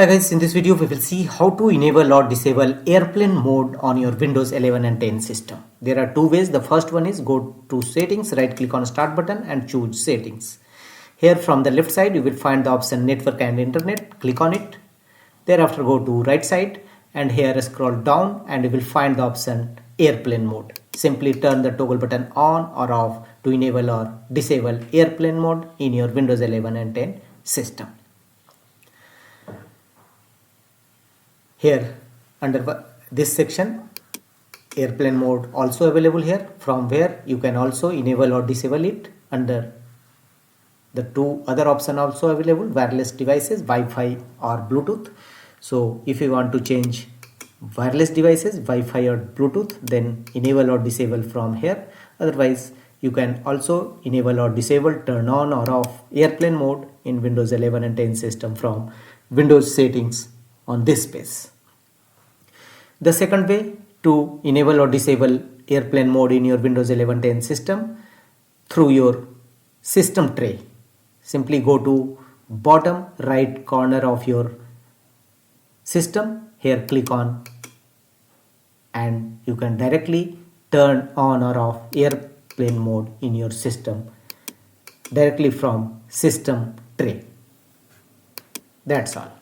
Hi guys, in this video we will see how to enable or disable airplane mode on your Windows 11 and 10 system. There are two ways. The first one is go to settings, right click on start button and choose settings. Here from the left side you will find the option network and internet, click on it. Thereafter go to right side and here scroll down and you will find the option airplane mode. Simply turn the toggle button on or off to enable or disable airplane mode in your Windows 11 and 10 system. Here under this section airplane mode also available here, from where you can also enable or disable it. Under the two other option also available, wireless devices, Wi-Fi or Bluetooth. So if you want to change wireless devices, Wi-Fi or Bluetooth, then enable or disable from here. Otherwise you can also enable or disable, turn on or off airplane mode in Windows 11 and 10 system from Windows settings on this page. The second way to enable or disable airplane mode in your Windows 11-10 system through your system tray. Simply go to bottom right corner of your system. Here click on and you can directly turn on or off airplane mode in your system directly from system tray. That's all.